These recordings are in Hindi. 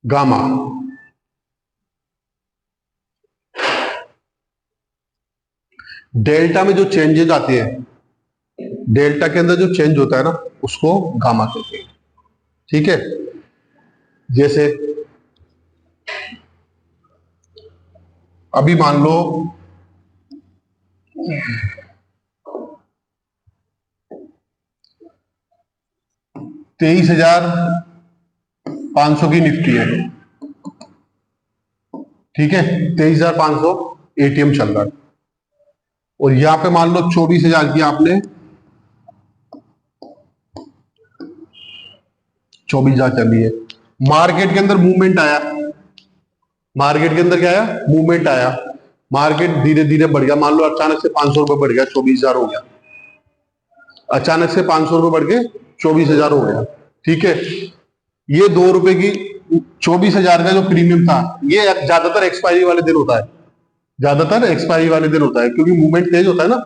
गामा। डेल्टा में जो चेंजेस आते हैं, डेल्टा के अंदर जो चेंज होता है ना, उसको गामा कहते हैं। ठीक है, जैसे अभी मान लो 23,500 की निफ्टी है। ठीक है, 23,500 एटीएम चल रहा है, और यहां पे मान लो 24,000 की आपने 24,000 चली है। मार्केट के अंदर मूवमेंट आया, मार्केट के अंदर क्या आया, मूवमेंट आया, मार्केट धीरे धीरे बढ़ गया, मान लो अचानक से 500 रुपए बढ़ गया, 24,000 हो गया। अचानक से 500 रुपए बढ़ के 24,000 हो गया। ठीक है, ये 2 रुपए की 24,000 का जो प्रीमियम था, ये ज्यादातर एक्सपायरी वाले दिन होता है, ज्यादातर एक्सपायरी वाले दिन होता है, क्योंकि मूवमेंट तेज होता है ना।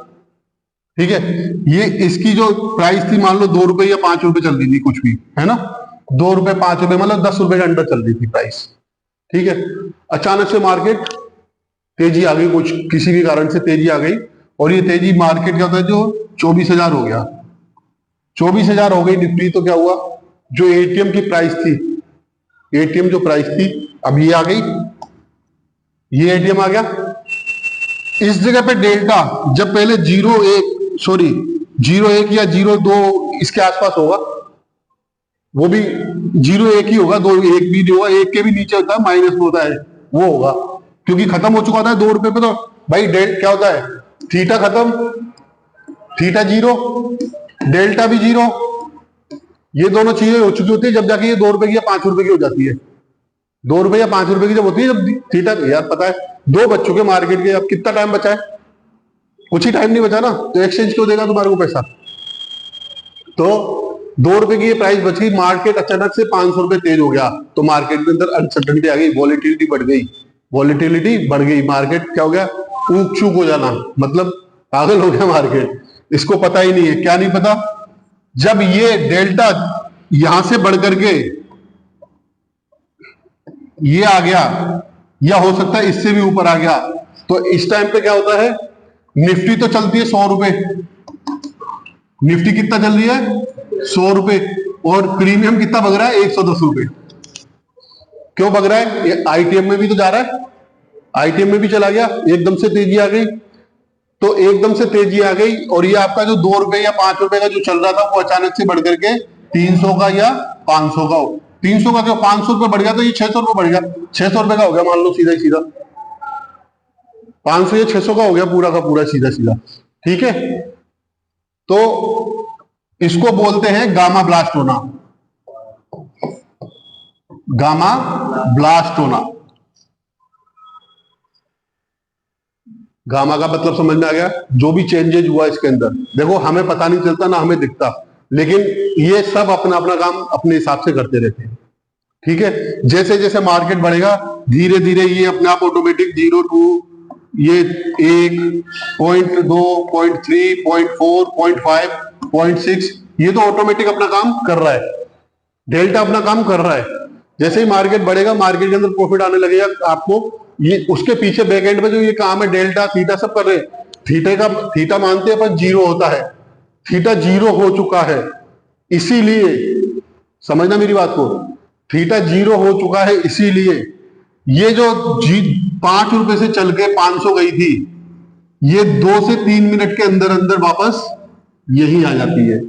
ठीक है, ये इसकी जो प्राइस थी मान लो 2 रुपए या 5 रुपए चल रही थी, कुछ भी है ना, 2 रुपए 5 रुपए मतलब 10 रुपए के अंडर चल रही थी प्राइस। ठीक है, अचानक से मार्केट तेजी आ गई, कुछ किसी भी कारण से तेजी आ गई, और ये तेजी मार्केट क्या होता है, जो 24,000 हो गया, 24,000 हो गई निफ्टी, तो क्या हुआ, जो एटीएम की प्राइस थी, एटीएम जो प्राइस थी, अब ये आ गई, ये एटीएम आ गया। इस जगह पे डेल्टा जब पहले 0.1 या 0.2 इसके आसपास होगा, वो भी 0.1 ही होगा, 2 1 भी नहीं होगा, 1 के भी नीचे होता है, माइनस में होता है, वो होगा, क्योंकि खत्म हो चुका था 2 रुपए पे। तो भाई क्या होता है, थीटा खत्म, थीटा 0, डेल्टा भी 0, ये दोनों चीजें हो चुकी होती है, जब जाके ये 2 रुपए की या 5 रुपए की हो जाती है। 2 रुपए या 5 रुपए की जब होती है, जब थीटा, यार पता है 2 बज चुके मार्केट के, अब कितना टाइम बचा है, कुछ ही टाइम नहीं बचा ना, तो एक्सचेंज क्यों देगा तुम्हारे को पैसा। तो 2 रुपए की ये प्राइस बच गई, मार्केट अचानक से 500 रुपए तेज हो गया, तो मार्केट के अंदर अनसर्टेनिटी आ गई, वॉलेटिलिटी बढ़ गई, वॉलेटिलिटी बढ़ गई, मार्केट क्या हो गया, ऊक चूक हो जाना, मतलब पागल हो गया मार्केट। इसको पता ही नहीं है, क्या नहीं पता, जब ये डेल्टा यहां से बढ़ करके ये आ गया, या हो सकता है इससे भी ऊपर आ गया, तो इस टाइम पे क्या होता है, निफ्टी तो चलती है 100 रुपए, निफ्टी कितना चल रही है, 100 रुपए, और प्रीमियम कितना बग रहा है, 110 रुपए। क्यों बग रहा है, ये आईटीएम में भी तो जा रहा है, आईटीएम में भी चला गया, एकदम से तेजी आ गई, तो एकदम से तेजी आ गई, और ये आपका जो 2 रुपए या 5 रुपए का जो चल रहा था, वो अचानक से बढ़ करके 300 का या 500 का हो, 300 का क्यों, 500 रुपए बढ़ गया, तो ये 600 रुपए बढ़ गया, 600 रुपए का हो गया, मान लो सीधा ही सीधा 500 या 600 का हो गया, पूरा का पूरा सीधा सीधा। ठीक है, तो इसको बोलते हैं गामा ब्लास्ट होना, गामा ब्लास्ट होना। गामा का मतलब समझ में आ गया, जो भी चेंजेज हुआ इसके अंदर, देखो हमें पता नहीं चलता ना हमें दिखता, लेकिन ये सब अपना अपना काम अपने हिसाब से करते रहते हैं। ठीक है, जैसे जैसे मार्केट बढ़ेगा, धीरे धीरे ये अपने आप ऑटोमेटिक 0.2, ये 1, 0.2, 0.3, 0.4, 0.5, 0.6, ये तो ऑटोमेटिक अपना काम कर रहा है, डेल्टा अपना काम कर रहा है। जैसे ही मार्केट बढ़ेगा, मार्केट के अंदर प्रॉफिट आने लगेगा आपको, ये उसके पीछे बैक एंड में जो ये काम है, डेल्टा थीटा सब कर रहे हैं, थीटा मानते हैं अपन 0 होता है, थीटा 0 हो चुका है, इसीलिए समझना मेरी बात को, थीटा 0 हो चुका है, इसीलिए ये जो 5 रुपए से चल के 500 गई थी, ये 2 से 3 मिनट के अंदर अंदर वापस यही आ जाती है।